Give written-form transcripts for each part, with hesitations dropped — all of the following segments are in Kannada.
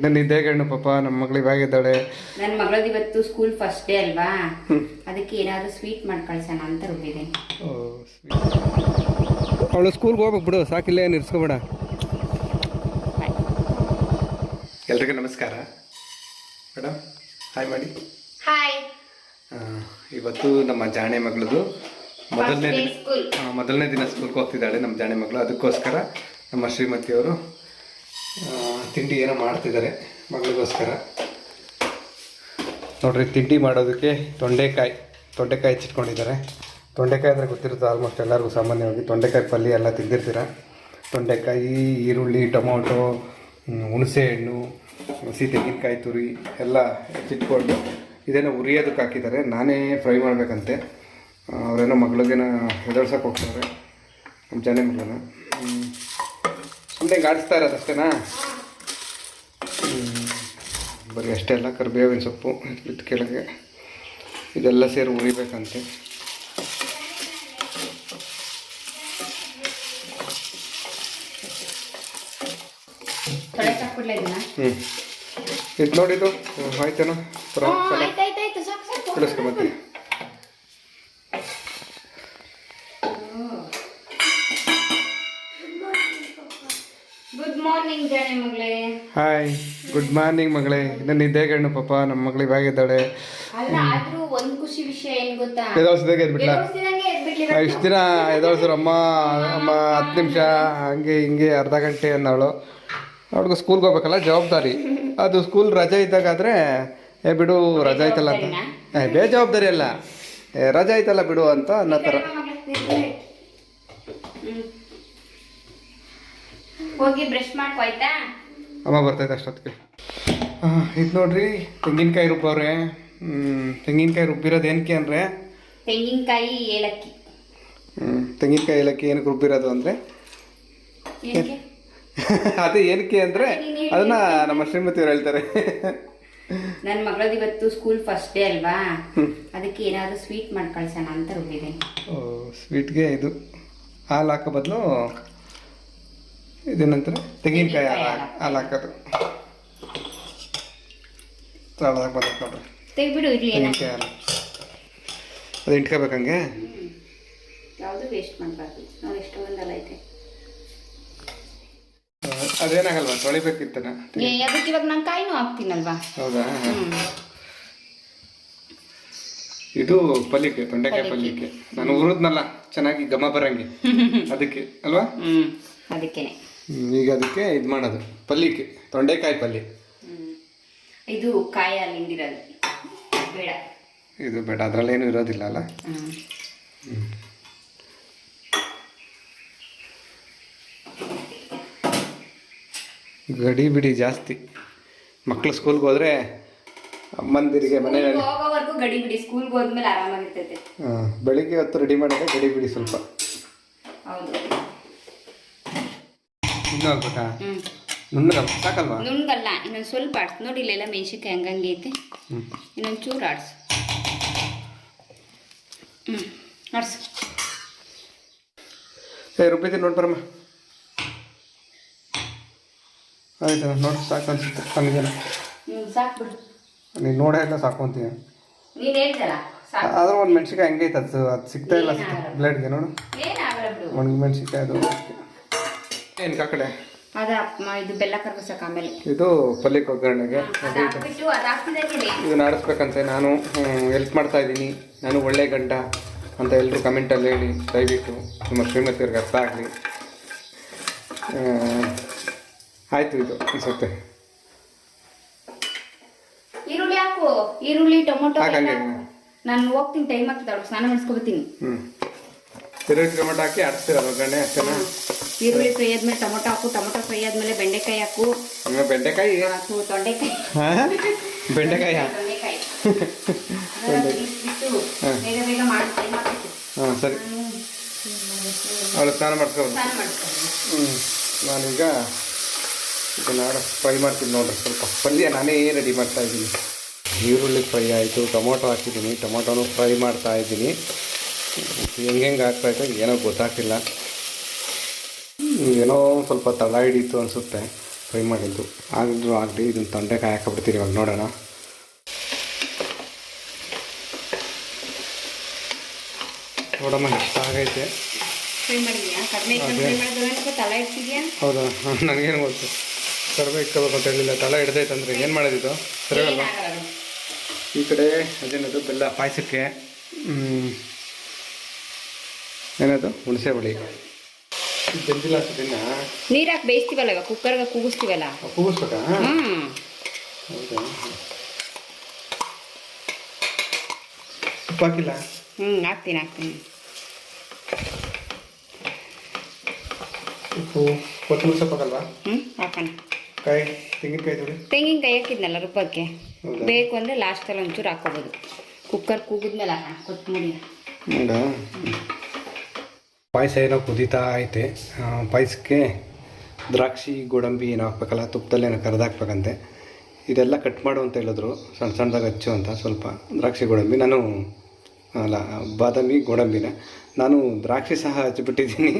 ನನ್ನ ನಿದ್ದೆಗಣ್ಣು ಪಾಪ ನಮ್ಮ ಮಗಳು ಇವಾಗಿದ್ದಾಳೆ. ನನ್ನ ಮಗಳದ್ದು ಇವತ್ತು ಸ್ಕೂಲ್ ಫಸ್ಟ್ ಡೇ ಅಲ್ವಾ, ಅದಕ್ಕೆ ಏನಾದರೂ ಸ್ವೀಟ್ ಮಾಡಿ ಕಳ್ಸೋಣ ಅಂತ ರುಬ್ಬಿದ್ದೀನಿ. ಅವಳು ಸ್ಕೂಲ್ಗೆ ಹೋಗ್ಬೇಕು ಬಿಡು, ಸಾಕಿಲ್ಲ ಏನು ಇರ್ಸ್ಕೊಬೇಡ. ಎಲ್ರಿಗೂ ನಮಸ್ಕಾರ ಮೇಡಮ್, ಹಾಯ್ ಮಾಡಿ. ಹಾಯ್. ಇವತ್ತು ನಮ್ಮ ಜಾಣೆ ಮಗಳದು ಮೊದಲನೇ ದಿನ ಸ್ಕೂಲ್ಗೆ ಹೋಗ್ತಿದ್ದಾಳೆ ನಮ್ಮ ಜಾಣೆ ಮಗಳು. ಅದಕ್ಕೋಸ್ಕರ ನಮ್ಮ ಶ್ರೀಮತಿಯವರು ತಿಂಡಿ ಏನೋ ಮಾಡ್ತಿದ್ದಾರೆ ಮಗಳಿಗೋಸ್ಕರ. ನೋಡ್ರಿ, ತಿಂಡಿ ಮಾಡೋದಕ್ಕೆ ತೊಂಡೆಕಾಯಿ ಹೆಚ್ಚಿಟ್ಕೊಂಡಿದ್ದಾರೆ. ತೊಂಡೆಕಾಯಿ ಅಂದರೆ ಗೊತ್ತಿರುತ್ತೆ ಆಲ್ಮೋಸ್ಟ್ ಎಲ್ಲರಿಗೂ. ಸಾಮಾನ್ಯವಾಗಿ ತೊಂಡೆಕಾಯಿ ಪಲ್ಯ ಎಲ್ಲ ತಿಂದಿರ್ತೀರ. ತೊಂಡೆಕಾಯಿ, ಈರುಳ್ಳಿ, ಟೊಮೊಟೊ, ಹುಣಸೆ ಹಣ್ಣು, ಹಸಿ ತೆಂಗಿನಕಾಯಿ ತುರಿ ಎಲ್ಲ ಹೆಚ್ಚಿಟ್ಕೊಂಡು ಇದೇನೋ ಉರಿಯೋದಕ್ಕೆ ಹಾಕಿದ್ದಾರೆ. ನಾನೇ ಫ್ರೈ ಮಾಡಬೇಕಂತೆ. ಅವರೇನೋ ಮಗಳಿಗೇನೋ ಎದಳ್ಸೋಕೆ ಹೋಗ್ತಾರೆ ನಮ್ಮ ಜಾಣೆ ಮಗಳನ್ನ. ಸುಮ್ಮನೆ ಗಾಡಿಸ್ತಾ ಇರೋದು ಅಷ್ಟೇನಾ? ಬರೀ ಅಷ್ಟೇ ಅಲ್ಲ, ಕರಿಬೇವಿನ ಸೊಪ್ಪು ಬಿಟ್ಟು ಕೆಳಗೆ ಇದೆಲ್ಲ ಸೇರಿ ಉರಿಬೇಕಂತೆ. ಇದು ನೋಡಿದ್ದು ಆಯ್ತೇನೋ ಕಳಿಸ್ಕೊಂಬತ್ತಿ. ಹಾಯ್, ಗುಡ್ ಮಾರ್ನಿಂಗ್ ಮಗಳೇ. ಇನ್ನು ನಿದ್ದೆಗಣ್ಣು ಪಾಪ ನಮ್ಮ ಮಗಳು ಇವಾಗಿದ್ದಾಳೆ. ಎದೋಳ್ಸಿದಾಗ ಎದ್ಬಿಟ್ಲ. ಇಷ್ಟು ದಿನ ಎದೋಳ್ಸ್ರು ಅಮ್ಮ 10 ನಿಮಿಷ ಹಂಗೆ ಹಿಂಗೆ ಅರ್ಧ ಗಂಟೆ ಅನ್ನೋಳು. ಅವ್ಳಿಗೆ ಸ್ಕೂಲ್ಗೆ ಹೋಗ್ಬೇಕಲ್ಲ, ಜವಾಬ್ದಾರಿ. ಅದು ಸ್ಕೂಲ್ ರಜೆ ಇದ್ದಾಗಾದರೆ ಬಿಡು, ರಜೆ ಆಯ್ತಲ್ಲ ಅಂತ. ಬೇಜವಾಬ್ದಾರಿ ಅಲ್ಲ, ರಜೆ ಆಯ್ತಲ್ಲ ಬಿಡು ಅಂತ ಅನ್ನೋ ಥರ. ಹೋಗಿ ಬ್ರಷ್ ಮಾಡ್ಕೊಯ್ತಾ? ಅಮ್ಮ ಬರ್ತೈತೆ ಅಷ್ಟೊತ್ತಿಗೆ. ಇದು ನೋಡ್ರಿ, ತೆಂಗಿನಕಾಯಿ ರುಬ್ಬವ್ರೆ. ತೆಂಗಿನಕಾಯಿ ರುಬ್ಬಿರೋದು ಏನಕ್ಕೆ ಅಂದರೆ ತೆಂಗಿನಕಾಯಿ ಏಲಕ್ಕಿ. ತೆಂಗಿನಕಾಯಿ ಏಲಕ್ಕಿ ಏನಕ್ಕೆ ರುಬ್ಬಿರೋದು ಅಂದರೆ ಅದೇ ಏನಕ್ಕೆ ಅಂದರೆ ಅದನ್ನ ನಮ್ಮ ಶ್ರೀಮತಿಯವ್ರು ಹೇಳ್ತಾರೆ. ನನ್ನ ಮಗಳದ್ದು ಇವತ್ತು ಸ್ಕೂಲ್ ಫಸ್ಟ್ ಡೇ ಅಲ್ವಾ, ಅದಕ್ಕೆ ಏನಾದರೂ ಸ್ವೀಟ್ ಮಾಡಿ ಕಳ್ಸೋಣ ಅಂತ ರುಬ್ಬಿದ್ದೀನಿ. ಸ್ವೀಟ್ಗೆ ಇದು ಹಾಲು ಹಾಕೋ ಬದಲು ಇದೇನಂತಾರೆ ತೆಂಗಿನಕಾಯಿ ಹಾಲು ಹಾಕೋದು. ನೋಡ್ರಿ, ತೆಗ್ಬಿಡು ಇರಲಿ. ತೆಂಗಿನಕಾಯಿ ಹಾಲು ಅದು ಇಟ್ಕೋಬೇಕಂಗೆ. ಯಾವುದು ವೇಸ್ಟ್ ಮಾಡಬಾರ್ದು. ನಾವು ಎಷ್ಟೊಂದಲ್ಲ ಐತೆ. ಅದೇನಾಗಲ್ವಾ, ತೊಳಿಬೇಕಿತ್ತನ? ಅದಕ್ಕೆ ಇವಾಗ ನಾನು ಕಾಯಿನೂ ಹಾಕ್ತೀನಲ್ವಾ. ಹೌದಾ? ಇದು ಪಲ್ಯಕ್ಕೆ, ತೊಂಡೆಕಾಯಿ ಪಲ್ಯಕ್ಕೆ ನಾನು ಹುರಿದ್ನಲ್ಲ ಚೆನ್ನಾಗಿ ಘಮ ಬರಂಗೆ, ಅದಕ್ಕೆ ಅಲ್ವಾ? ಅದಕ್ಕೇನೆ ಈಗ ಅದಕ್ಕೆ ಇದು ಮಾಡೋದು ಪಲ್ಯಕ್ಕೆ, ತೊಂಡೆಕಾಯಿ ಪಲ್ಯ. ಇದು ಕಾಯಿ ಹಿಂದಿರೋದು ಬೇಡ, ಇದು ಬೇಡ, ಅದರಲ್ಲೇನು ಇರೋದಿಲ್ಲ ಅಲ್ಲ. ಗಡಿ ಬಿಡಿ ಜಾಸ್ತಿ. ಮಕ್ಕಳು ಸ್ಕೂಲ್ಗೆ ಹೋದ್ರೆ ಅಮ್ಮಂದಿರಿಗೆ ಮನೆಯಲ್ಲಿ ಹೋಗೋವರೆಗೂ ಗಡಿ ಬಿಡಿ, ಸ್ಕೂಲ್ಗೆ ಹೋದ್ಮೇಲೆ ಆರಾಮಾಗಿರ್ತೈತೆ. ಬೆಳಿಗ್ಗೆ ಹೊತ್ತು ರೆಡಿ ಮಾಡಿದ್ರೆ ಗಡಿ ಬಿಡಿ ಸ್ವಲ್ಪ. ಹೌದು. ಇನ್ನೂ ಆಗ್ಬೇಕಾ? ನುಣ್ಣಗ ಸಾಕಲ್ವಾ? ನುಣ್ಣಗಲ್ಲ, ಇನ್ನೊಂದು ಸ್ವಲ್ಪ ಆಡ್ಸ್. ನೋಡಿ ಇಲ್ಲೆಲ್ಲ ಮೆಣಸಿನ್ಕಾಯಿ ಹಂಗಂಗೆ ಐತೆ. ಇನ್ನೊಂದು ಚೂರು ಆಡ್ಸು. ಆಡ್ಸು. ರುಬ್ಬಿದ್ದೀನಿ ನೋಡಿ ಬರಮ್ಮ. ಆಯ್ತು ನೋಡಿ, ಸಾಕು ಅನ್ಸುತ್ತೆ. ಹಂಗೇನ ಸಾಕ್ಬಿಡು, ನೀನು ನೋಡೇ ಇಲ್ಲ ಸಾಕು ಅಂತೀಯ. ನೀನು ಹೇಳ್ತಲ್ಲ ಆದ್ರೆ ಒಂದು ಮೆಣಸಿನ್ಕಾಯಿ ಹಂಗೆ ಐತೆ, ಅದು ಸಿಗ್ತಾ ಇಲ್ಲ ಬ್ಲೇಡ್ಗೆ. ನೋಡು, ಒಣಗಿ ಮೆಣಸಿನ್ಕಾಯಿ ಅದು ಏನು ಕಡೆ ಇದು ಬೆಲ್ಲ ಕರ್ಗೋಸಕ್ಕೆ ಆಮೇಲೆ ಇದು ಪಲ್ಯಕ್ಕೆ ಒಗ್ಗರಣೆಗೆ ಇದನ್ನ ಆಡಿಸ್ಬೇಕಂತೆ. ನಾನು ಹೆಲ್ಪ್ ಮಾಡ್ತಾ ಇದ್ದೀನಿ, ನಾನು ಒಳ್ಳೆ ಗಂಡ ಅಂತ ಎಲ್ಲರೂ ಕಮೆಂಟಲ್ಲಿ ಹೇಳಿ ದಯವಿಟ್ಟು ನಿಮ್ಮ ಶ್ರೀಮತಿಯವ್ರಿಗೆ ಅರ್ಥ ಆಗಲಿ. ಆಯಿತು, ಇದು ಅನಿಸುತ್ತೆ. ಈರುಳ್ಳಿ ಹಾಕು, ಈರುಳ್ಳಿ ಟೊಮೊಟೊ ನಾನು ಹೋಗ್ತೀನಿ, ಟೈಮ್ ಆಗ್ತದೆ, ಸ್ನಾನ ಮಾಡಿಸ್ಕೊಬತ್ತೀನಿ. ಈರುಳ್ಳಿ ಟೊಮೊಟೊ ಹಾಕಿ ಆಡಿಸ್ತೀರ ಒಗ್ಗರಣೆ ಅಷ್ಟೇನಾ? ಈರುಳ್ಳಿ ಫ್ರೈ ಆದ್ಮೇಲೆ ಟೊಮೊಟೊ ಹಾಕು, ಟೊಮೊಟೊ ಫ್ರೈ ಆದ್ಮೇಲೆ ಬೆಂಡೆಕಾಯಿ ಹಾಕು. ಬೆಂಡೆಕಾಯಿ ತೊಂಡೆಕಾಯಿ ಬೆಂಡೆಕಾಯಿ ಬೇಗ ಬೇಗ ಮಾಡಿ. ಹಾಂ ಸರಿ, ಅವಳು ಸ್ನಾನ ಮಾಡಿಸ್ಕೋಬೋದು. ನಾನೀಗ ಇದನ್ನು ಫ್ರೈ ಮಾಡ್ತೀನಿ ನೋಡ್ರಿ. ಸ್ವಲ್ಪ ಪಲ್ಯ ನಾನೇ ರೆಡಿ ಮಾಡ್ತಾ ಇದ್ದೀನಿ. ಈರುಳ್ಳಿ ಫ್ರೈ ಆಯಿತು, ಟೊಮೊಟೊ ಹಾಕಿದ್ದೀನಿ, ಟೊಮೊಟೊನೂ ಫ್ರೈ ಮಾಡ್ತಾ ಇದ್ದೀನಿ. ಹೆಂಗೆ ಆಗ್ತಾಯಿತ್ತು ಏನೋ ಗೊತ್ತಾಗ್ತಿಲ್ಲ. ಏನೋ ಸ್ವಲ್ಪ ತಳ ಹಿಡೀತು ಅನಿಸುತ್ತೆ. ಫ್ರೈ ಮಾಡಿದ್ದು ಆದರೂ ಆಗಲಿ ಇದನ್ನು ತೊಂಡೆಕಾಯಿ ಹಾಕೊಬಿಡ್ತೀನಿ ಇವಾಗ ನೋಡೋಣ. ನೋಡಮ್ಮ ಇಷ್ಟ ಆಗೈತೆ. ಫ್ರೈ ಮಾಡಿದ್ಯಾ? ಕಡಿಮೆ ಫ್ರೈ ಮಾಡಿದ್ರೆ ತಲೆ ಇಡ್ತಿದ್ಯಾ? ಹೌದಾ? ನನಗೇನು ಗೊತ್ತು, ಕಡಿಮೆ ಇಟ್ಕೋಬೇಕು ಅಂತ ಹೇಳಿಲ್ಲ. ತಲೆ ಹಿಡ್ದೈತೆ ಅಂದರೆ ಏನು ಮಾಡೋದಿದ್ದು ಸರಿಯಲ್ಲ. ಈ ಕಡೆ ಅದೇನದು ಬೆಲ್ಲ ಪಾಯಸಕ್ಕೆ ಏನದು ಹುಣಸೆ ಬಳಿ ಬೆಂದಿಲ್ಲ ಅಷ್ಟೇನ ನೀರು ಹಾಕಿ ಬೇಯಿಸ್ತೀವಲ್ಲ, ಇವಾಗ ಕುಕ್ಕರ್ಗೆ ಕೂಗಿಸ್ತೀವಲ್ಲ, ಕೂಗಿಸ್ಬೇಕಾ? ಹೌದಾ? ಉಪ್ಪು ಹಾಕಿಲ್ಲ? ಹಾಕ್ತೀನಿ. ಉಪ್ಪು ಕೊತ್ತಂಬರಿ ಸೊಪ್ಪು ಹಾಕಲ್ವಾ? ಹಾಕೋಣ. ಕಾಯಿ ತೆಂಗಿನಕಾಯಿ ತುರಿ, ತೆಂಗಿನಕಾಯಿ ಹಾಕಿದ್ನಲ್ಲ ರುಬ್ಬಕ್ಕೆ, ಬೇಕು ಅಂದರೆ ಲಾಸ್ಟಲ್ಲಿ ಒಂಚೂರು ಹಾಕೋಬೋದು. ಕುಕ್ಕರ್ ಕೂಗಿದ್ಮೇಲೆ ಹಾಕೋಣ ಕೊತ್ತಂಬರಿ. ಹೌದಾ? ಪಾಯಸ ಏನೋ ಕುದೀತಾ ಐತೆ. ಪಾಯಸಕ್ಕೆ ದ್ರಾಕ್ಷಿ ಗೋಡಂಬಿ ಏನೋ ಹಾಕ್ಬೇಕಲ್ಲ, ತುಪ್ಪದಲ್ಲಿ ಏನೋ ಕರೆದಾಕ್ಬೇಕಂತೆ. ಇದೆಲ್ಲ ಕಟ್ ಮಾಡು ಅಂತ ಹೇಳಿದ್ರು, ಸಣ್ಣ ಸಣ್ಣದಾಗಿ ಹಚ್ಚು ಅಂತ. ಸ್ವಲ್ಪ ದ್ರಾಕ್ಷಿ ಗೋಡಂಬಿ, ನಾನು ಅಲ್ಲ ಬಾದಾಮಿ ಗೋಡಂಬಿನ ನಾನು ದ್ರಾಕ್ಷಿ ಸಹ ಹಚ್ಚಿಬಿಟ್ಟಿದ್ದೀನಿ.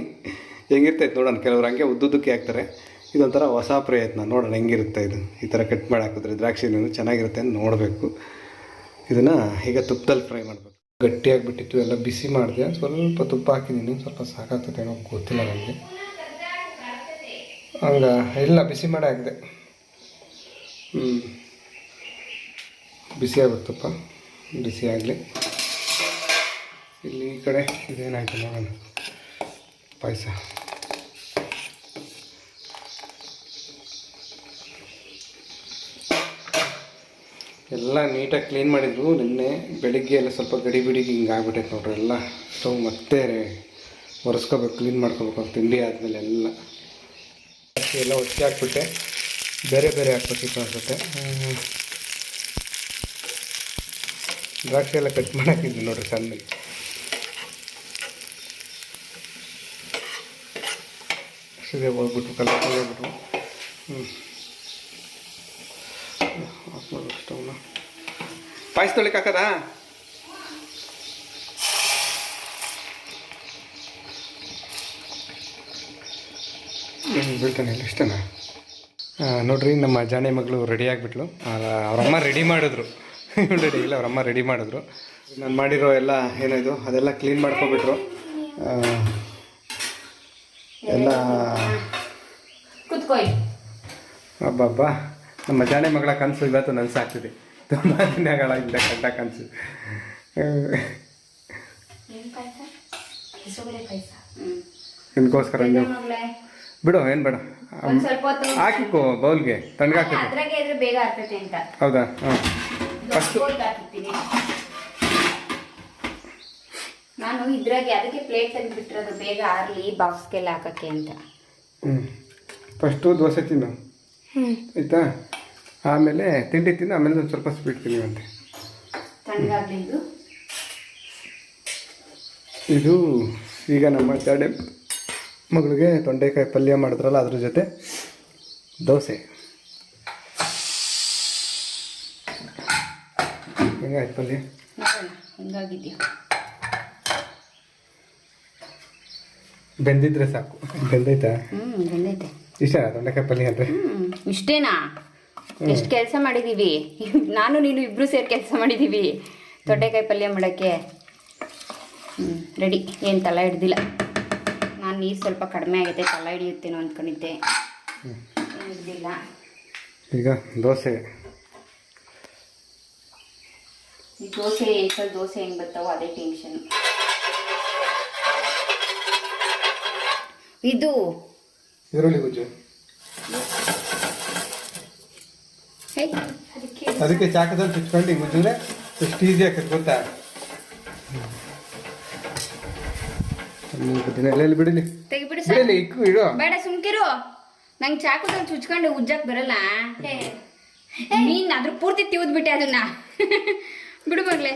ಹೆಂಗಿರ್ತೈತೆ ನೋಡೋಣ. ಕೆಲವ್ರು ಹಂಗೆ ಉದ್ದುದ್ದಕ್ಕೆ ಹಾಕ್ತಾರೆ. ಇದೊಂಥರ ಹೊಸ ಪ್ರಯತ್ನ, ನೋಡೋಣ ಹೆಂಗಿರುತ್ತೆ ಇದು. ಈ ಥರ ಕಟ್ ಮಾಡಿ ಹಾಕಿದ್ರೆ ದ್ರಾಕ್ಷಿನೂ ಚೆನ್ನಾಗಿರುತ್ತೆ ಅಂತ ನೋಡಬೇಕು. ಇದನ್ನು ಈಗ ತುಪ್ಪದಲ್ಲಿ ಫ್ರೈ ಮಾಡಬೇಕು. ಗಟ್ಟಿಯಾಗಿಬಿಟ್ಟಿತ್ತು, ಎಲ್ಲ ಬಿಸಿ ಮಾಡಿದೆ. ಸ್ವಲ್ಪ ತುಪ್ಪ ಹಾಕಿದ್ದೀನಿ, ಸ್ವಲ್ಪ ಸಾಕಾಗ್ತದೆ ಏನೋ ಗೊತ್ತಿಲ್ಲ ನನಗೆ. ಎಲ್ಲ ಬಿಸಿ ಮಾಡಿ ಹಾಕಿದೆ. ಬಿಸಿ ಆಗ್ಬೇಕು ತುಪ್ಪ, ಬಿಸಿ ಆಗಲಿ. ಇಲ್ಲಿ ಈ ಕಡೆ ಇದೇನಾಯ್ತು ನೋಡೋಣ. ಪಾಯಸ ಎಲ್ಲ ನೀಟಾಗಿ ಕ್ಲೀನ್ ಮಾಡಿದ್ರು ನಿನ್ನೆ ಬೆಳಿಗ್ಗೆ. ಎಲ್ಲ ಸ್ವಲ್ಪ ಗಡಿ ಬಿಡಿಗೆ ಹಿಂಗೆ ಆಗ್ಬಿಟ್ಟೈತೆ ನೋಡ್ರಿ. ಎಲ್ಲ ಸ್ಟವ್ ಮತ್ತೆ ಒರೆಸ್ಕೋಬೇಕು, ಕ್ಲೀನ್ ಮಾಡ್ಕೋಬೇಕು. ತಿಂಡಿ ಆದಮೇಲೆ ಎಲ್ಲ ಒಟ್ಟಿಗೆ ಹಾಕ್ಬಿಟ್ಟೆ. ಬೇರೆ ಹಾಕ್ಬೇಕಿತ್ತು ಅನ್ಸುತ್ತೆ. ದ್ರಾಕ್ಷಿ ಎಲ್ಲ ಕಟ್ ಮಾಡಿ ಹಾಕಿದ್ವಿ ನೋಡ್ರಿ ಸಣ್ಣಗೆ. ಸರಿ ಹೋಗ್ಬಿಟ್ಟು ಕಲರ್ ಹೋಗ್ಬಿಟ್ಟು ಆಫ್ ಮಾಡ್ಬೇಕು ಸ್ಟವ್ನ. ಪಾಯಸ ತೊಳಿಕ್ ಹಾಕದಾ? ಬೀಳ್ತಾನೆ ಇಲ್ಲ ಇಷ್ಟನಾ? ನೋಡ್ರಿ, ನಮ್ಮ ಜಾಣೆ ಮಗಳು ರೆಡಿ ಆಗಿಬಿಟ್ಲು. ಅವರಮ್ಮ ರೆಡಿ ಮಾಡಿದ್ರು. ರೆಡಿ ಇಲ್ಲ, ಅವರಮ್ಮ ರೆಡಿ ಮಾಡಿದ್ರು. ನಾನು ಮಾಡಿರೋ ಎಲ್ಲ ಏನಿದು ಅದೆಲ್ಲ ಕ್ಲೀನ್ ಮಾಡ್ಕೊಬಿಟ್ರು. ಎಲ್ಲ ಹಬ್ಬ ನಮ್ಮ ಜಾಣೆ ಮಗಳ ಕನಸು ಇವತ್ತು ನನಸಾಗ್ತಿದೆ. ತುಂಬ ದಿನಗಳಿಂದ ಕಂಡ ಕನಸು. ನಿಮ್ಗೋಸ್ಕರ ಬಿಡು, ಏನು ಬೇಡ, ಹಾಕಿಕೋ ಬೌಲ್ಗೆ, ತಣ್ಣಗಾಗ್ತದೆ. ಬೇಗ ಆಗ್ತೈತೆ ಅಂತ. ಹೌದಾ? ಹಾಂ, ಫಸ್ಟು ನಾನು ಇದ್ರಾಗೆ ಅದಕ್ಕೆ ಪ್ಲೇಟ್ ತೆಗೆದುಬಿಟ್ಟಿರೋದು, ಬೇಗ ಆರಲಿ ಬಾಕ್ಸ್ಗೆಲ್ಲ ಹಾಕೋಕ್ಕೆ ಅಂತ. ಫಸ್ಟು ದೋಸೆ ತಿನ್ನು, ಆಯಿತಾ? ಆಮೇಲೆ ತಿಂಡಿ ತಿನ್ನು, ಆಮೇಲೆ ಒಂದು ಸ್ವಲ್ಪ ಸ್ವೀಟ್ ತಿನ್ನುವಂತೆ. ತಣ್ಣಗಾಗಲಿ ಇದು. ಈಗ ನಮ್ಮ ಜಾಡೆ ಮಗಳಿಗೆ ತೊಂಡೆಕಾಯಿ ಪಲ್ಯ ಮಾಡಿದ್ರಲ್ಲ, ಅದ್ರ ಜೊತೆ ದೋಸೆ. ಹೆಂಗಾಯ್ತು ಪಲ್ಯ? ಹೆಂಗಾಗಿದ್ಯಾ? ಬೆಂದಿದ್ರೆ ಸಾಕು. ಬೆಂದೈತಾ? ಬೆಂದೈತೆ. ಇಷ್ಟ ತೊಂಡೆಕಾಯಿ ಪಲ್ಯ ಅಂದರೆ? ಇಷ್ಟೇನಾ? ಎಷ್ಟು ಕೆಲಸ ಮಾಡಿದ್ದೀವಿ ನಾನು ನೀನು ಇಬ್ಬರು ಸೇರಿ ಕೆಲಸ ಮಾಡಿದ್ದೀವಿ ತೊಂಡೆಕಾಯಿ ಪಲ್ಯ ಮಾಡೋಕ್ಕೆ. ರೆಡಿ. ಏನು ತಲೆ ಹಿಡ್ದಿಲ್ಲ ನಾನು. ನೀರು ಸ್ವಲ್ಪ ಕಡಿಮೆ ಆಗೈತೆ, ತಲೆ ಹಿಡಿಯುತ್ತೇನೋ ಅಂದ್ಕೊಂಡಿದ್ದೆ, ಹಿಡ್ದಿಲ್ಲ. ಈಗ ದೋಸೆ. ಈ ದೋಸೆ ಏಕಲ್ ದೋಸೆ ಹೆಂಗೆ ಬರ್ತಾವೋ ಅದೇ ಟೆನ್ಷನ್. ಇದು ಈರುಳ್ಳಿ ಗುಜ್ಜು. ಅದಕ್ಕೆ ಚಾಕದಲ್ಲಿ ಚುಚ್ಕೊಂಡು ಗುಜ್ಜಿದ್ರೆ ಎಷ್ಟು ಈಸಿ ಆಗ್ತದೆ ಗೊತ್ತಾ? ಎಲ್ಲೆಲ್ಲಿ ಬಿಡಲಿ, ತೆಗಿಬಿಡು, ಬಿಡಲಿ, ಇಕ್ಕು ಇಡು. ಬೇಡ ಸುಮ್ಕಿರು. ನಂಗೆ ಚಾಕುದಲ್ಲಿ ಚುಚ್ಕೊಂಡು ಉಜ್ಜಕ್ ಬರಲ್ಲ. ನೀನ್ ಅದ್ರ ಪೂರ್ತಿ ತಿವಿದ್ಬಿಟ್ಟೆ ಅದನ್ನ. ಬಿಡು ಮಗ್ಲೆ,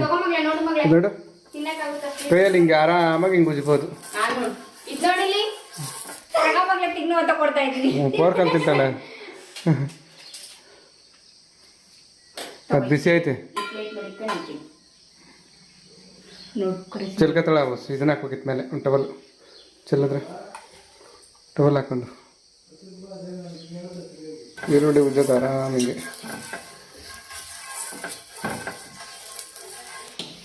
ತಗೊಂಡ್ಲೆ. ನೋಡು ಮಗ್ಲೆ, ನೋಡು ಕೈಯಲ್ಲಿ ಹಿಂಗೆ ಆರಾಮಾಗಿ ಹಿಂಗೆ ಉಜ್ಬೋದು. ಇದು ನೋಡಿಲಿ, ಮಗ್ಲೆ ತಿನ್ನು ಅಂತ ಕೊಡ್ತಾ ಇದ್ದೀನಿ. ಪೋರ್ಕಲ್ ತಿಂತಾಳೆ. ಅದು ಬಿಸಿ ಐತೆ. ಚೆಲ್ಕತ್ತಳ ಇದನ್ನ ಹಾಕ್ಬೇಕಿತ್ತು ಮೇಲೆ ಒಂದು ಟವಲ್ ಚೆಲ್ಲಿದ್ರೆ. ಟವಲ್ ಹಾಕೊಂಡು ಈರುಳ್ಳಿ ಉಜ್ಜೋದು ಆರಾಮಿಗೆ.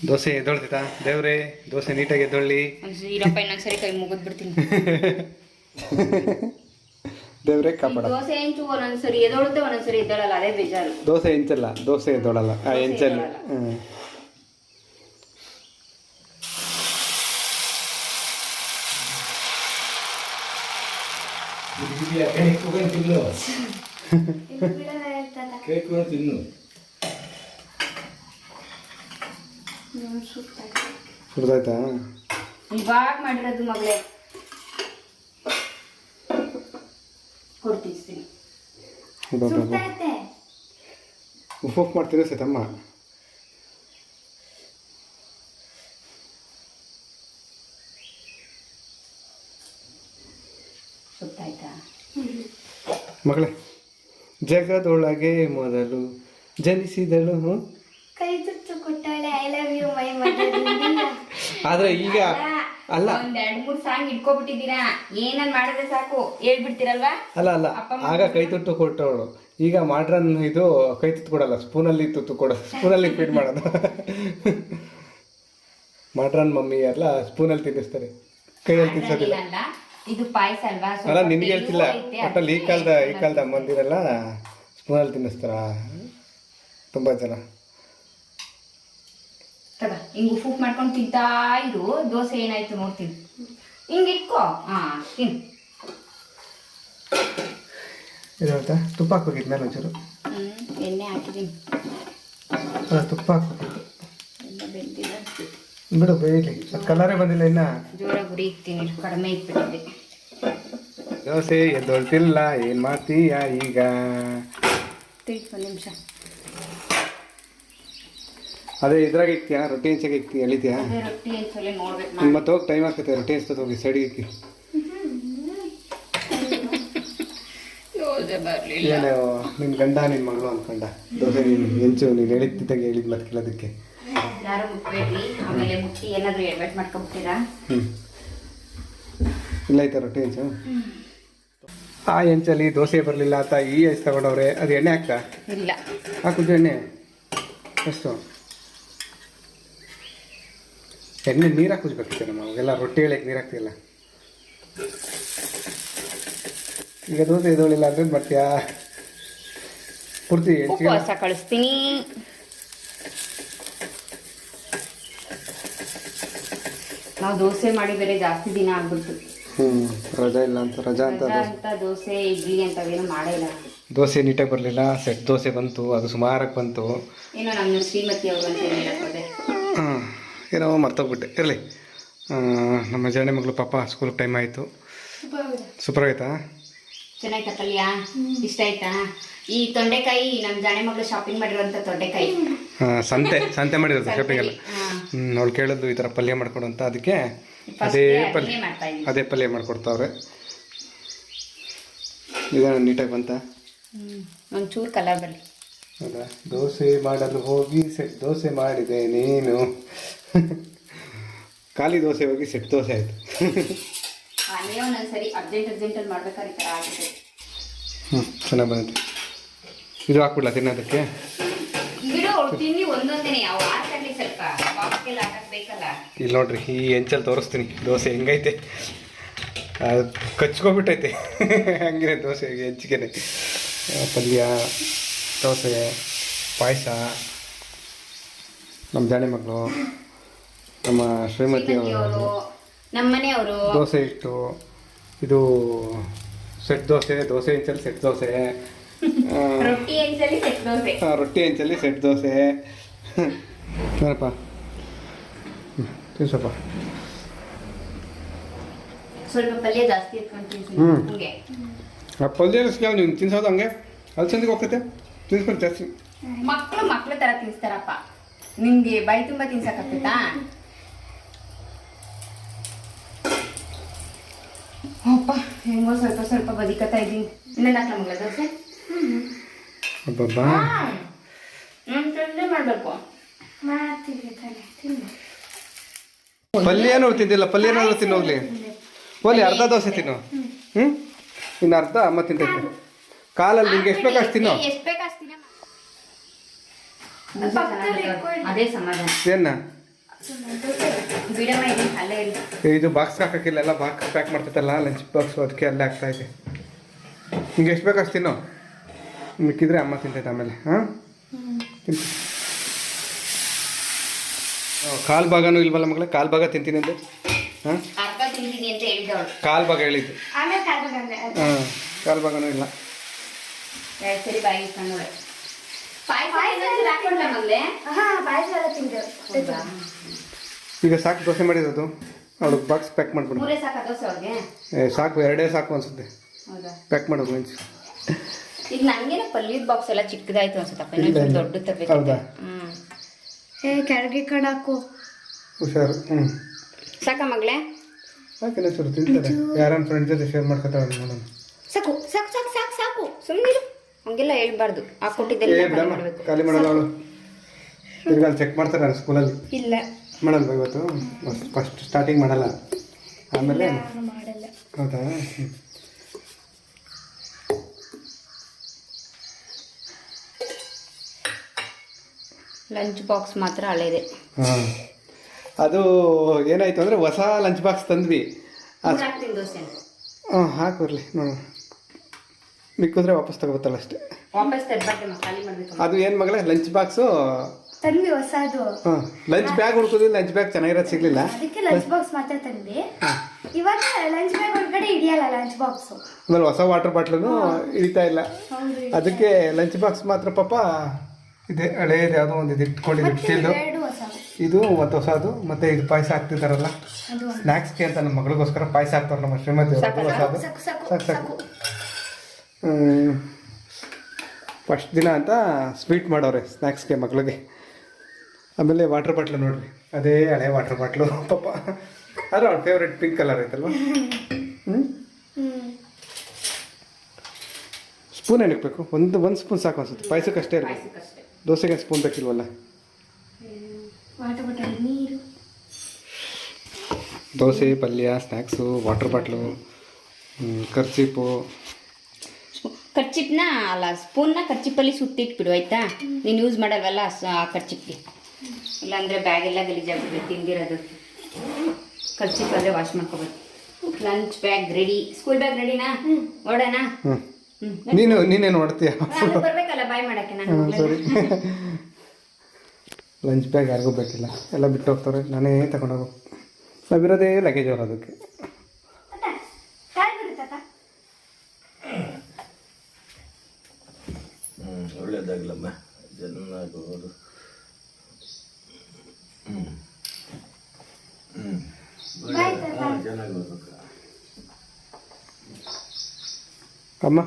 ದೋಸೆ ಎದ್ದೊಳ್ತೈತಾ ದೇವ್ರೆ? ದೋಸೆ ನೀಟಾಗಿ ಎದ್ದೊಳ್ಳಿ ಇರಪ್ಪ, ಇನ್ನೊಂದ್ಸರಿ ಕೈ ಮುಗಿದ್ ಬಿಡ್ತೀನಿ. ದೇವ್ರೆ ಕಾಪಾಡ. ದೋಸೆ ಹೆಂಚು ಒಂದೊಂದ್ಸರಿ ಎದೊಳುತ್ತೆ, ಒಂದೊಂದ್ಸರಿ ಎದ್ದಳಲ್ಲ, ಅದೇ ಬೇಜಾರು. ದೋಸೆ ಹೆಂಚಲ್ಲ, ದೋಸೆ ಎದ್ದೊಳಲ್ಲ, ಆ ಹೆಂಚಲ್ಲಿ. ಹ್ಞೂ ಸುಡ್ದಾಯ್ತಾ? ಇವಾಗ ಮಾಡಿರೋದು ಮಗಳೇ, ಕೊಡ್ತಿಸ್ತೀನಿ. ಉಪ್ಪು ಮಾಡ್ತೀರ ಸತಮ್ಮ? ಸುತ್ತಾಯ್ತಾ ಮಗಳೇ? ಜಗದೊಳಗೆ ಮೊದಲು ಜನಿಸಿದಳು, ಕೈ ತುತ್ತು ಕೊಟ್ಟಾಳೆ, ಐ ಲವ್ ಯು ಮೈ ಆದ್ರೆ ಈಗ ಅಲ್ಲ, ಒಂದ್ 2-3 ಸಾಂಗ್ ಇಟ್ಕೊಬಿಟ್ಟಿದ್ದೀರಾ, ಏನನ್ ಮಾಡಿದ್ರೆ ಸಾಕು ಹೇಳ್ಬಿಡ್ತೀರಲ್ವಾ? ಅಲ್ಲ ಅಲ್ಲ, ಆಗ ಕೈ ತುತ್ತು ಕೊಟ್ಟವಳು. ಈಗ ಮಾಡ್ರನ್ ಇದು ಕೈ ತುತ್ತು ಕೊಡಲ್ಲ, ಸ್ಪೂನಲ್ಲಿ ತುತ್ತು ಕೊಡೋದು, ಸ್ಪೂನಲ್ಲಿ ಫೀಡ್ ಮಾಡೋದು. ಮಾಡ್ರನ್ ಮಮ್ಮಿ ಎಲ್ಲ ಸ್ಪೂನಲ್ಲಿ ತಿನ್ನಿಸ್ತಾರೆ, ಕೈಯಲ್ಲಿ ತಿನ್ಸೋದಿಲ್ಲ. ಅಲ್ಲ, ಇದು ಪಾಯಸ ಅಲ್ವಾ? ಅಲ್ಲ ನಿನ್ಗೆ ಹೇಳ್ತಿಲ್ಲ, ಒಟ್ಟಲ್ಲಿ ಈ ಕಾಲದ ಅಮ್ಮಂದಿರೆಲ್ಲ ಸ್ಪೂನಲ್ಲಿ ತಿನ್ನಿಸ್ತಾರ ತುಂಬಾ ಜನ. ತಗ ಹಿಂಗ್ ಉಪ್ಪು ಮಾಡ್ಕೊಂಡು ತಿಂತಾ ಇರು. ದೋಸೆ ಏನಾಯ್ತು ನೋಡ್ತೀನಿ. ಹಿಂಗ್ ಇಟ್ಕೋ. ಹಾ ತಿನ್. ಇದಾಯ್ತಾ? ತುಪ್ಪ ಹಾಕ್ಬೇಕಿದ್ಮೇಲೆ ಒಂಚೂರು. ಎಣ್ಣೆ ಹಾಕಿದ್ದೀನಿ. ತುಪ್ಪ ಹಾಕ್ಬೇಕಿತ್ತು. ಎಲ್ಲ ಬೆಂದಿಲ್ಲ. ಬಿಡು ಬೇಯಲಿ, ಕಲರೇ ಬಂದಿಲ್ಲ ಇನ್ನ. ಜೋರಾಗಿ ಉರಿ ಇಕ್ತೀನಿ, ಕಡಿಮೆ ಇಟ್ಬಿಟ್ಟಿದ್ದೆ. ದೋಸೆ ಎದ್ದೊಳ್ತಿಲ್ಲ, ಏನ್ ಮಾಡ್ತೀಯ ಈಗ? ಒಂದು ನಿಮಿಷ. ಅದೇ ಇದ್ರಾಗ ಇಕ್ತೀಯಾ? ರೊಟ್ಟಿ ಹೆಂಚಾಗ ಇಕ್ತೀಯ? ಎಳಿತೀಯಾ? ಅದೇ ರೊಟ್ಟಿ ಒಂದ್ಸಲ ನೋಡ್ಬೇಕು. ಮತ್ತೆ ಹೋಗಿ ಟೈಮ್ ಆಗ್ತೈತೆ, ರೊಟ್ಟಿ ಹೆಂಚ್ತದ ಹೋಗಿ ಸೈಡಿಗೆ ಇಕ್ಕಿ. ಬರ್ಲಿಲ್ಲ. ಏನು ನಿನ್ನ ಗಂಡ ನಿನ್ನ ಮಗಳು ಅನ್ಕೊಂಡ ದೋಸೆ ನೀನು ಹೆಂಚು ನೀನು ಹೇಳಿದ್ದಾಗ ಹೇಳಿದ್ ಮತ್ತೆ ಕೇಳೋದಕ್ಕೆ. ಯಾರು ಮುಟ್ಬೇಡ್ರಿ, ಆಮೇಲೆ ಮುಟ್ಟಿ ಏನಾದ್ರು ಎಡ್ವೈಟ್ ಮಾಡ್ಕೊಬಿಡ್ತೀರಾ? ಇಲ್ಲ ಐತೆ ರೊಟ್ಟಿ ಹೆಂಚು. ಆ ಹೆಂಚಲ್ಲಿ ದೋಸೆ ಬರಲಿಲ್ಲ ಅಂತ ಈ ಹೆಂಚು ತಗೊಂಡವ್ರೆ. ಅದು ಎಣ್ಣೆ ಹಾಕ್ತಾ? ಇಲ್ಲ. ಹಾಕುದು ಎಣ್ಣೆ ಎಷ್ಟು? ಎಣ್ಣೆ ನೀರು ಹಾಕುಜ್ಬೇಕಿತ್ತು ನಮ್ಮ ಅವಾಗೆಲ್ಲ ರೊಟ್ಟಿ ಹೇಳಕ್ಕೆ ನೀರು ಹಾಕ್ತಿಲ್ಲ. ಈಗ ದೋಸೆ ಎದೋಳಿಲ್ಲ ಅಂದ್ರೆ ಮಾಡ್ತೀಯಾ? ಪೂರ್ತಿ ಉಪವಾಸ ಕಳಿಸ್ತೀನಿ. ನಾವು ದೋಸೆ ಮಾಡಿ ಬೇರೆ ಜಾಸ್ತಿ ದಿನ ಆಗ್ಬಿಡ್ತು. ರಜಾ ಇಲ್ಲ ಅಂತ ರಜಾ ಅಂತ ದೋಸೆ ಇಡ್ಲಿ ಅಂತವೇನು ಮಾಡೇ ಇಲ್ಲ. ದೋಸೆ ನೀಟಾಗಿ ಬರಲಿಲ್ಲ, ಸೆಟ್ ದೋಸೆ ಬಂತು, ಅದು ಸುಮಾರಾಗಿ ಬಂತು. ಏನೋ ನಮ್ಮ ಶ್ರೀಮತಿ ಅವರು ಅಂತ ಹೇಳಕ್ಕೋದೆ. ಏನೋ ಮರ್ತೋಗ್ಬಿಟ್ಟೆ. ಇರಲಿ, ನಮ್ಮ ಜರ್ನಿ ಮಗಳು ಪಾಪ ಸ್ಕೂಲ್ ಟೈಮ್ ಆಯಿತು. ಸೂಪರ್ ಆಯ್ತಾ? ಚೆನ್ನಾಯ್ತಾ ಪಲ್ಯ? ಇಷ್ಟ ಆಯ್ತಾ? ಈ ತೊಂಡೆಕಾಯಿ ನಮ್ಮ ಜಾಣೆ ಮಗಳು ಶಾಪಿಂಗ್ ಮಾಡಿರುವಂಥ ತೊಂಡೆಕಾಯಿ. ಸಂತೆ ಮಾಡಿರೋದು ಶಾಪಿಂಗ್ ಎಲ್ಲ. ಅವಳು ಕೇಳಿದ್ಲು ಈ ಥರ ಪಲ್ಯ ಮಾಡ್ಕೊಡು ಅಂತ, ಅದಕ್ಕೆ ಅದೇ ಪಲ್ಯ ಮಾಡ್ಕೊಡ್ತಾವ್ರೆ. ಈಗ ನೀಟಾಗಿ ಬಂತ? ಒಂಚೂರು ಕಲರ್ ಬರಲಿ. ಹೌದಾ? ದೋಸೆ ಮಾಡಲು ಹೋಗಿ ಸೆಟ್ ದೋಸೆ ಮಾಡಿದೆ ನೀನು. ಖಾಲಿ ದೋಸೆ ಹೋಗಿ ಸೆಟ್ ದೋಸೆ ಆಯಿತು. ಅಲ್ಲೇ ಒಂದೊಂದ್ಸರಿ ಅರ್ಜೆಂಟಲ್ಲಿ ಮಾಡ್ಬೇಕಾದ್ರೆ ಈ ಥರ ಆಗುತ್ತೆ. ಚೆನ್ನಾಗಿ ಬಂದಿದೆ. ಇದು ಹಾಕ್ಬಿಡ್ಲಾ ತಿನ್ನೋದಕ್ಕೆ? ಬಿಡು, ತಿನ್ನಿ ಒಂದೊಂದೇನೆ. ಯಾವ ಹಾಕಿ ಸ್ವಲ್ಪ ಬಾಕ್ಸ್ಗೆಲ್ಲ ಹಾಕಬೇಕಲ್ಲ. ಇಲ್ಲಿ ನೋಡ್ರಿ, ಈ ಹೆಂಚಲ್ಲಿ ತೋರಿಸ್ತೀನಿ ದೋಸೆ ಹೆಂಗೈತೆ. ಅದು ಕಚ್ಕೊಬಿಟ್ಟೈತೆ ಹಂಗೆ ದೋಸೆ ಹೆಚ್ಚಿಗೆನೆ. ಪಲ್ಯ, ದೋಸೆ, ಪಾಯಸ, ನಮ್ಮ ಜಾಣೆ ಮಗಳು, ನಮ್ಮ ಶ್ರೀಮತಿ ಅವರು, ನಮ್ಮ ಮನೆಯವರು, ದೋಸೆ ಇಟ್ಟು, ಇದು ಸೆಟ್ ದೋಸೆ, ದೋಸೆ ಹೆಂಚಲ್ಲಿ ಸೆಟ್ ದೋಸೆ, ರೊಟ್ಟಿ ಹೆಂಚಲ್ಲಿ ಸೆಟ್ ದೋಸೆ, ರೊಟ್ಟಿ ಹೆಂಚಲ್ಲಿ ಸೆಟ್ ದೋಸೆ. ಏನಪ್ಪ ತಿನ್ಸಪ್ಪ. ಸ್ವಲ್ಪ ಪಲ್ಯ ಜಾಸ್ತಿ ಎತ್ಕೊಂಡು ಆ ಪಲ್ಯ ನೀನು ತಿನ್ಸೋದು ಹಂಗೆ ಅಲ್ಸಂದಿಗೆ ಹೋಗ್ತೈತೆ, ತಿನ್ಸ್ಕೊಂಡು ಜಾಸ್ತಿ. ಮಕ್ಳು ಥರ ತಿನ್ಸ್ತಾರಪ್ಪ. ನಿಮಗೆ ಬಾಯಿ ತುಂಬ ತಿನ್ಸಕ್ಕಾಗ್ತೈತಾ? ಅಪ್ಪ ಹೆಂಗೋ ಸ್ವಲ್ಪ ಸ್ವಲ್ಪ ಬದಿಕತ್ತಾ ಇದ್ದೀನಿ. ಇನ್ನೊಂದು ಹಾಕ್ಲ ಮಗಳ ದೋಸೆ? ಅಬ್ಬಬ್ಬಾ, ಮಾಡಬೇಕು. ಪಲ್ಯ ಏನೋ ತಿಂದಿಲ್ಲ, ಪಲ್ಯ ಏನಾದ್ರು ತಿನ್ನೋಗ್ಲಿ. ಹೋಗ್ಲಿ, ಅರ್ಧ ದೋಸೆ ತಿನ್ನು. ಹ್ಞೂ ಇನ್ನು ಅರ್ಧ ಅಮ್ಮ ತಿಂತೈತೆ. ಕಾಲಲ್ಲಿ ನಿಂಗೆ ಎಷ್ಟು ಬೇಕು ಅಷ್ಟು ತಿನ್ನೋ. ಎಷ್ಟು ಬೇಕು ಅಷ್ಟು ತಿನ್ನ. ಅದೇ ಸಮಾಧಾನ. ಏನ ಬಿಡಮ್ಮ ಇದೆ ಅಲ್ಲೇ ಇರಿ. ಇದು ಬಾಕ್ಸ್ ಹಾಕೋಕ್ಕಿಲ್ಲ, ಎಲ್ಲ ಬಾಕ್ಸ್ ಪ್ಯಾಕ್ ಮಾಡ್ತೈತಲ್ಲ ಲಂಚ್ ಬಾಕ್ಸು, ಅದಕ್ಕೆ ಅಲ್ಲೇ ಆಗ್ತಾಯಿದೆ. ನಿಂಗೆ ಎಷ್ಟು ಬೇಕು ಅಷ್ಟು ತಿನ್ನೋ, ಮಿಕ್ಕಿದ್ರೆ ಅಮ್ಮ ತಿಂತೈತೆ ಆಮೇಲೆ. ಹಾಂ ತಿಂತ ಕಾಲು ಭಾಗನೂ ಇಲ್ವಲ್ಲ ಮಗಳೇ? ಕಾಲು ಭಾಗ ತಿಂತೀನಿ ಅಂದೆ. ಹಾಂ ಅರ್ಧ ತಿಂತೀನಿ ಅಂತ ಹೇಳಿದವಳು. ಕಾಲು ಭಾಗ ಹೇಳಿದ್ದು. ಆಮೇಲೆ ಕಾಲ್ಬಂದ್ರೆ ಹಾಂ ಕಾಲು ಭಾಗನೂ ಇಲ್ಲ. ಎರಡು ಸರಿ ಬಾಯಿ ಇಟ್ಕೊಂಡವಳೆ. ಪಾಯಸ ಹಾಕೊಂಡ್ಲ ಮಗಳೇ? ಪಾಯಸ ಎಲ್ಲ ತಿಂತೇವೆ. ಈಗ ಸಾಕು ದೋಸೆ ಮಾಡಿರೋದು, ಅವಳಿಗೆ ಬಾಕ್ಸ್ ಪ್ಯಾಕ್ ಮಾಡಿಬಿಡು. ಮೂರೇ ಸಾಕ ದೋಸೆ ಅವ್ರಿಗೆ? ಸಾಕು, ಎರಡೇ ಸಾಕು ಅನ್ಸುತ್ತೆ. ಹೌದಾ? ಪ್ಯಾಕ್ ಮಾಡೋದು ಲಂಚ್. ಈಗ ನನಗೇನೋ ಪಲ್ಯದ ಬಾಕ್ಸ್ ಎಲ್ಲ ಚಿಕ್ಕದಾಯ್ತು ಅನ್ಸುತ್ತಪ್ಪ, ಇನ್ನೊಂದು ದೊಡ್ಡ ತರಬೇಕು. ಹೌದಾ? ಕೆಳಗೆ ಕಡಾಕು ಹುಷಾರು. ಹ್ಞೂ ಸಾಕ ಮಗಳೇ? ಸಾಕು, ಇನ್ನೊಂಚೂರು ತಿಂತಾರೆ. ಯಾರನ್ನ ಫ್ರೆಂಡ್ ಜೊತೆ ಶೇರ್ ಮಾಡ್ಕೊತಾಳೆ ನೋಡೋಣ. ಸಾಕು ಸಾಕು ಸಾಕು ಸಾಕು ಸಾಕು, ಸುಮ್ಮನಿರು. ಹಂಗೆಲ್ಲ ಹೇಳ್ಬಾರ್ದು. ಹಾಕೊಟ್ಟಿದ್ದೆಲ್ಲ ಖಾಲಿ ಮಾಡ್ಬೇಕು. ಖಾಲಿ ಮಾಡಲ್ಲ ಅವಳು. ಈಗ ಅಲ್ಲಿ ಚೆಕ್ ಮಾಡ್ತಾರೆ ನಾನು ಸ್ಕೂಲಲ್ಲಿ. ಇಲ್ಲ ಮಾಡಲ್ವಾ ಇವತ್ತು? ಫಸ್ಟ್ ಸ್ಟಾರ್ಟಿಂಗ್ ಮಾಡಲ್ಲ, ಆಮೇಲೆ ಮಾಡಲ್ಲ. ಹೌದಾ? ಲಂಚ್ ಬಾಕ್ಸ್ ಮಾತ್ರ ಹಳೇದೆ. ಹಾಂ, ಅದು ಏನಾಯ್ತು ಅಂದರೆ ಹೊಸ ಲಂಚ್ ಬಾಕ್ಸ್ ತಂದ್ವಿ. ಹಾಕ್ತೀನಿ ದೋಸೆ. ಹಾಂ ಹಾಕಿ ಬರಲಿ ನೋಡೋಣ, ಮಿಕ್ಕಿದ್ರೆ ವಾಪಸ್ ತಗೋಬೇಕಲ್ಲ ಅಷ್ಟೇ. ವಾಪಸ್ ತರಬಾರ್ದು, ಖಾಲಿ ಮಾಡಬೇಕು. ಅದು ಏನು ಮಗಳೇ ಲಂಚ್ ಬಾಕ್ಸು ತಂದ್ವಿ ಹೊಸದು. ಹಾಂ, ಲಂಚ್ ಬ್ಯಾಗ್ ಹುಡ್ಕೋದಿಲ್ಲ, ಲಂಚ್ ಬ್ಯಾಗ್ ಚೆನ್ನಾಗಿರೋದು ಸಿಗಲಿಲ್ಲ. ಅದಕ್ಕೆ ಲಂಚ್ ಬಾಕ್ಸ್ ಮಾತ್ರ ತಂದ್ವಿ. ಇವಾಗ ಲಂಚ್ ಬ್ಯಾಗ್ ಒಳಗಡೆ ಹಿಡಿಯಲ್ಲ ಲಂಚ್ ಬಾಕ್ಸ್. ಆಮೇಲೆ ಹೊಸ ವಾಟರ್ ಬಾಟ್ಲೂ ಹಿಡಿತಾ ಇಲ್ಲ. ಹೌದು, ಅದಕ್ಕೆ ಲಂಚ್ ಬಾಕ್ಸ್ ಮಾತ್ರ ಪಾಪ ಇದೆ, ಹಳೇದು ಯಾವುದೋ ಒಂದು ಇದು ಇಟ್ಕೊಂಡಿದ್ದು ಸ್ಟೀಲ್ದು. ಎರಡು ಹೊಸ ಇದು ಮತ್ತು ಹೊಸದು, ಮತ್ತು ಇದು ಪಾಯಸ ಹಾಕ್ತಿದ್ದಾರಲ್ಲ ಅದು ಸ್ನ್ಯಾಕ್ಸ್ಗೆ ಅಂತ ನಮ್ಮ ಮಗಳಿಗೋಸ್ಕರ ಪಾಯಸ ಹಾಕ್ತಾರೆ ನಮ್ಮ ಶ್ರೀಮತಿ ಅವರು. ಹೊಸದು ಸಾಕು ಸಾಕು ಸಾಕು ಸಾಕು. ಫಸ್ಟ್ ದಿನ ಅಂತ ಸ್ವೀಟ್ ಮಾಡೋರೆ ಸ್ನ್ಯಾಕ್ಸ್ಗೆ ಮಗಳಿಗೆ. ಆಮೇಲೆ ವಾಟರ್ ಬಾಟ್ಲು ನೋಡ್ರಿ, ಅದೇ ಹಳೆ ವಾಟರ್ ಬಾಟ್ಲು ಪಾಪ. ಅದು ಅವ್ಳ ಫೇವ್ರೆಟ್ ಪಿಂಕ್ ಕಲರ್ ಐತಲ್ವ. ಹ್ಞೂ ಸ್ಪೂನ್ ಏನಕ್ಕೆ ಬೇಕು? ಒಂದು ಸ್ಪೂನ್ ಸಾಕು ಅನ್ಸುತ್ತೆ ಪಾಯಸಕ್ಕೆ ಅಷ್ಟೇ ಇರಬೇಕು. ಪಾಯಸಕ್ಕಷ್ಟೇ. ದೋಸೆಗೆ ಸ್ಪೂನ್ ಬೇಕಿಲ್ವಲ್ಲ? ವಾಟರ್ ಬಾಟಲ್ ನೀರು. ದೋಸೆ, ಪಲ್ಯ, ಸ್ನ್ಯಾಕ್ಸು, ವಾಟರ್ ಬಾಟ್ಲು, ಖರ್ಚೀಪು. ಕರ್ಚಿಪ್ನ ಅಲ್ಲ, ಸ್ಪೂನ್ನ ಕರ್ಚಿಪ್ಪಲ್ಲಿ ಸುತ್ತಿಟ್ಬಿಡು ಆಯ್ತಾ. ನೀನು ಯೂಸ್ ಮಾಡಲ್ವಲ್ಲ ಆ ಕರ್ಚಿಪ್ಗೆ, ಇಲ್ಲಾಂದರೆ ಬ್ಯಾಗೆಲ್ಲ ಗಲೀಜಾಗ್ಬಿಟ್ಟು ತಿಂದಿರೋದು. ಕರ್ಚಿಪ್ ಆದರೆ ವಾಶ್ ಮಾಡ್ಕೋಬೇಕು. Lunch bag ready, school bag ರೆಡಿನಾ? ಓಡೋಣ. ನೀನೇನು ಮಾಡ್ತೀಯ? ನಾನು ಬರ್ಬೇಕಲ್ಲ ಬಾಯ್ ಮಾಡಕ್ಕೆ. ನಾನು ಸರಿ. ಲಂಚ್ ಬ್ಯಾಗ್ ಯಾರಿಗೂ ಬೇಕಿಲ್ಲ, ಎಲ್ಲ ಬಿಟ್ಟು ಹೋಗ್ತಾರೆ, ನಾನೇ ತಗೊಂಡೋಗು. ನಾವಿರೋದೇ ಲಗೇಜ್ ಅವರು ಅದಕ್ಕೆ. ಒಳ್ಳೇದಾಗ್ಲಮ್ಮ, ಚೆನ್ನಾಗೋದು. ಚೆನ್ನಾಗೋದು ಅಮ್ಮ.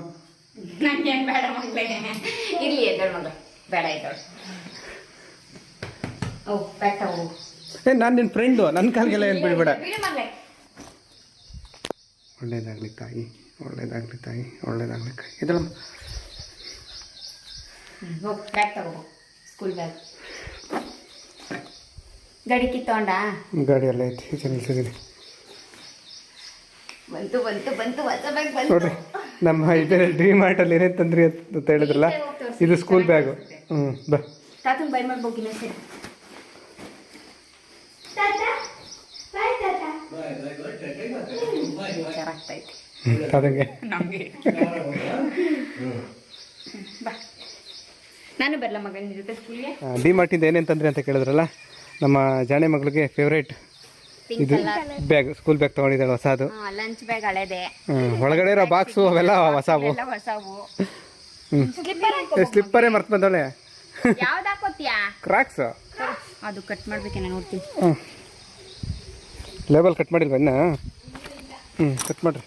ನಂಗೇನು ಬೇಡ ಮಗಳೇ, ಇರಲಿ ಎದ್ದಳು ಮಗಳು, ಬೇಡ ಎದ್ದಳು. ಓ ಬೇಡ ಹೋಗು. ನಾನು ನಿನ್ನ ಫ್ರೆಂಡು, ನನ್ನ ಕಾಲಿಗೆಲ್ಲ ಏನು ಬಿಡಬೇಡ. ಬಿಡು ಮಗಳೇ. ಒಳ್ಳೇದಾಗಲಿ ತಾಯಿ, ಒಳ್ಳೇದಾಗಲಿ ತಾಯಿ, ಒಳ್ಳೇದಾಗಲಿ ತಾಯಿ. ಇದಲ್ಲಮ್ಮ. ಹೋಗಿ ಬ್ಯಾಗ್ ತಗೋ, ಸ್ಕೂಲ್ ಬ್ಯಾಗ್. ಗಾಡಿ ಕಿತ್ತೊಂಡ? ಗಾಡಿ ಎಲ್ಲ ಐತಿ, ನಿಲ್ಸಿದ್ದೀನಿ. ಬಂತು ಬಂತು ಬಂತು, ಹೊಸ ಬ್ಯಾಗ್ ಬಂತು ನೋಡ್ರಿ, ನಮ್ಮ ಇದರ ಡ್ರೀಮ್ ಆರ್ಟಲ್ಲಿ ಏನೇನು ತಂದ್ರಿ ಅಂತ ಹೇಳಿದ್ರಲ್ಲ, ಇದು ಸ್ಕೂಲ್ ಬ್ಯಾಗು. ಬಾ ತಾತನ ಬೈ ಮಾಡ್ಬೋಗಿನ ಸರಿ. ಅದಂಗೆ ನಮಗೆ ಬಾ, ನಾನು ಬರಲ ಮಗ ನಿನ್ನ ಜೊತೆ ಸ್ಕೂಲ್ಗೆ. ಡಿ ಮಾರ್ಟಿಂದ ಏನೇನು ತಂದ್ರಿ ಅಂತ ಕೇಳಿದ್ರಲ್ಲ, ನಮ್ಮ ಜಾಣೆ ಮಗಳಿಗೆ ಫೇವ್ರೇಟ್ ಇದು ಬ್ಯಾಗ್, ಸ್ಕೂಲ್ ಬ್ಯಾಗ್ ತೊಗೊಂಡಿದ್ದಾಳೆ ಹೊಸದು. ಲಂಚ್ ಬ್ಯಾಗ್ ಹಳೇದೆ, ಒಳಗಡೆ ಇರೋ ಬಾಕ್ಸು ಅವೆಲ್ಲ ಹೊಸವು. ಹೊಸವು. ಸ್ಲಿಪ್ಪರೇ ಮರ್ತು ಬಂದವಳೆ. ಯಾವ್ದು ಹಾಕೋತಿಯಾ? ಕ್ರಾಕ್ಸ್. ಅದು ಕಟ್ ಮಾಡ್ಬೇಕೇನ ನೋಡ್ತೀನಿ. ಲೇಬಲ್ ಕಟ್ ಮಾಡಿಲ್ವ ಇನ್ನ? ಕಟ್ ಮಾಡಿರಿ.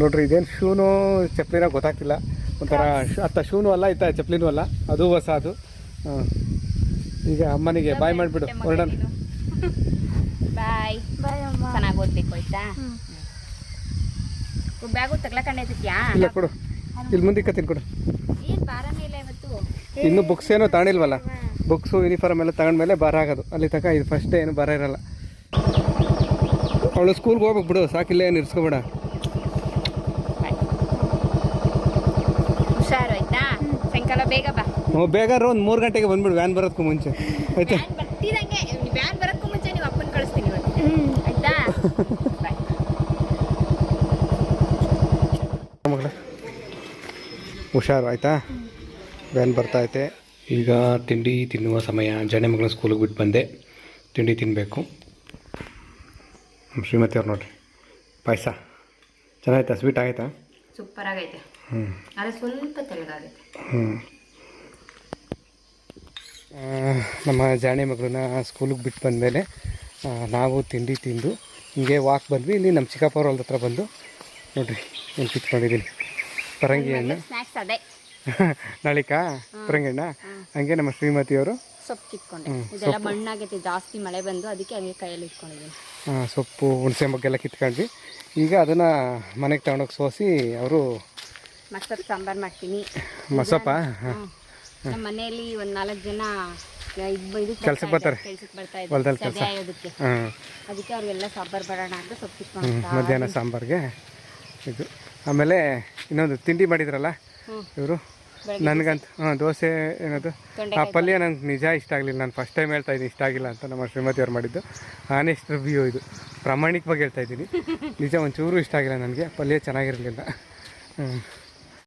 ನೋಡ್ರಿ, ಇದೇನು ಶೂನು ಚಪ್ಪಲಿನ ಗೊತ್ತಾಗ್ತಿಲ್ಲ. ಒಂಥರ ಅತ್ತ ಶೂನು ಅಲ್ಲ, ಇತ್ತ ಚಪ್ಪಲಿನೂ ಅಲ್ಲ, ಅದು ಹೊಸ ಅದು. ಈಗ ಅಮ್ಮನಿಗೆ ಬಾಯ್ ಮಾಡಿಬಿಡು, ಹೊರಡೋಣ. ಬಾಯ್. ಬಾಯ್ ಅಮ್ಮ. ಚೆನ್ನಾಗಿ ಓದ್ಬೇಕು ಆಯ್ತಾ? ಬ್ಯಾಗು ತಗ್ಲಕೊಂಡೈತಿದ್ಯಾ? ಇಲ್ಲ ಕೊಡು, ಇಲ್ಲಿ ಮುಂದಕ್ಕೆ ತಿನ್ಕೊಡು. ಏನು ಭಾರನೇ ಇಲ್ಲ ಇವತ್ತು. ಇನ್ನೂ ಬುಕ್ಸ್ ಏನೋ ತಗೊಂಡಿಲ್ವಲ್ಲ, ಬುಕ್ಸು ಯೂನಿಫಾರ್ಮ್ ಎಲ್ಲ ತಗೊಂಡ್ಮೇಲೆ ಭಾರ ಆಗೋದು. ಅಲ್ಲಿ ತನಕ ಇದು ಫಸ್ಟ್ ಡೇ ಏನು ಭಾರ ಇರಲ್ಲ. ಅವಳು ಸ್ಕೂಲ್ಗೆ ಹೋಗ್ಬೇಕು ಬಿಡು, ಸಾಕಿಲ್ಲ, ಏನು ಇರಿಸ್ಕೊಬೇಡ. ಚಲೋ ಬೇಗ ಬಾ. ಹ್ಞೂ ಬೇಗ ಒಂದು 3 ಗಂಟೆಗೆ ಬಂದ್ಬಿಡು, ವ್ಯಾನ್ ಬರೋದಕ್ಕೂ ಮುಂಚೆ ಆಯ್ತಾ? ವ್ಯಾನ್ ಬರ್ತಿದಂಗೆ, ವ್ಯಾನ್ ಬರೋಕ್ಕೂ ಮುಂಚೆ ನೀವು ಅಪ್ಪನ ಕಳಿಸ್ತೀನಿ ಇವತ್ತು, ಆಯ್ತಾ? ಬಾಯ್. ಮಗಳೇ ಹುಷಾರು ಆಯಿತಾ? ವ್ಯಾನ್ ಬರ್ತಾಯಿದೆ. ಈಗ ತಿಂಡಿ ತಿನ್ನುವ ಸಮಯ. ಜನೆ ಮಗಳನ್ನ ಸ್ಕೂಲಿಗೆ ಬಿಟ್ಟು ಬಂದೆ, ತಿಂಡಿ ತಿನ್ನಬೇಕು. ನಮ್ಮ ಶ್ರೀಮತಿ ಅವ್ರು ನೋಡ್ರಿ, ಪಾಯಸ ಚೆನ್ನಾಯ್ತಾ? ಸ್ವೀಟ್ ಆಯ್ತಾ? ಸೂಪರ್ ಆಗೈತೆ. ಹ್ಞೂ ಆದರೆ ಸ್ವಲ್ಪ ತೆಳ್ಳಗಾಗೈತೆ. ನಮ್ಮ ಜಾಣೆ ಮಗಳನ್ನ ಸ್ಕೂಲಿಗೆ ಬಿಟ್ಟು ಬಂದಮೇಲೆ ನಾವು ತಿಂಡಿ ತಿಂದು ಹಿಂಗೆ ವಾಕ್ ಬಂದ್ವಿ. ಇಲ್ಲಿ ನಮ್ಮ ಚಿಕ್ಕಪ್ಪವ್ರ ಹೊಲ್ದ ಹತ್ರ ಬಂದು ನೋಡಿರಿ ಏನು ಕಿತ್ಕೊಂಡಿದ್ದೀನಿ ಪರಂಗಿ ಹಣ್ಣು. ಸ್ನ್ಯಾಕ್ಸ್ ಅದೇ ನಾಳಿಕಾ ಪರಂಗಿ ಹಣ್ಣ. ಹಂಗೆ ನಮ್ಮ ಶ್ರೀಮತಿಯವರು ಸೊಪ್ಪು ಕಿತ್ಕೊಂಡೆ. ಇದೆಲ್ಲ ಮಣ್ಣಾಗೈತೆ, ಜಾಸ್ತಿ ಮಳೆ ಬಂದು, ಅದಕ್ಕೆ ಹಂಗೆ ಕೈಯಲ್ಲಿ ಇಟ್ಕೊಂಡಿದ್ದೀನಿ. ಸೊಪ್ಪು ಹುಣಸೆ ಮೊಗ್ಗೆಲ್ಲ ಕಿತ್ಕೊಂಡ್ವಿ. ಈಗ ಅದನ್ನು ಮನೆಗೆ ತಗೊಂಡೋಗಿ ಸೋಸಿ ಅವರು ಮಸೊಪ್ಪು ಸಾಂಬಾರು ಮಾಡ್ತೀನಿ. ಮಸೊಪ್ಪ ನಮ್ಮ ಮನೆಯಲ್ಲಿ ಒಂದು 4 ಜನ ಕೆಲ್ಸಕ್ಕೆ ಬರ್ತಾರೆ, ಹೊಲ್ದಲ್ಲಿ ಕೆಲಸ. ಅದಕ್ಕೆ ಅವ್ರಿಗೆಲ್ಲ ಸಾಂಬಾರು ಮಾಡೋಣ ಅಂತ ಸೊಪ್ಪು ಕಿತ್ಕೊಂಡು ಮಧ್ಯಾಹ್ನ ಸಾಂಬಾರಿಗೆ ಇದು. ಆಮೇಲೆ ಇನ್ನೊಂದು ತಿಂಡಿ ಮಾಡಿದ್ರಲ್ಲ ಇವರು, ನನಗಂತ ದೋಸೆ ಏನದು ಆ ಪಲ್ಯ ನಂಗೆ ನಿಜ ಇಷ್ಟ ಆಗಲಿಲ್ಲ. ನಾನು ಫಸ್ಟ್ ಟೈಮ್ ಹೇಳ್ತಾ ಇದ್ದೀನಿ ಇಷ್ಟ ಆಗಿಲ್ಲ ಅಂತ. ನಮ್ಮ ಶ್ರೀಮತಿಯವ್ರು ಮಾಡಿದ್ದು ಆನೆಸ್ಟ್ ರಿವ್ಯೂ ಇದು, ಪ್ರಾಮಾಣಿಕವಾಗಿ ಹೇಳ್ತಾ ಇದ್ದೀನಿ. ನಿಜ ಒಂಚೂರು ಇಷ್ಟ ಆಗಿಲ್ಲ ನನಗೆ, ಪಲ್ಯ ಚೆನ್ನಾಗಿರಲಿಲ್ಲ.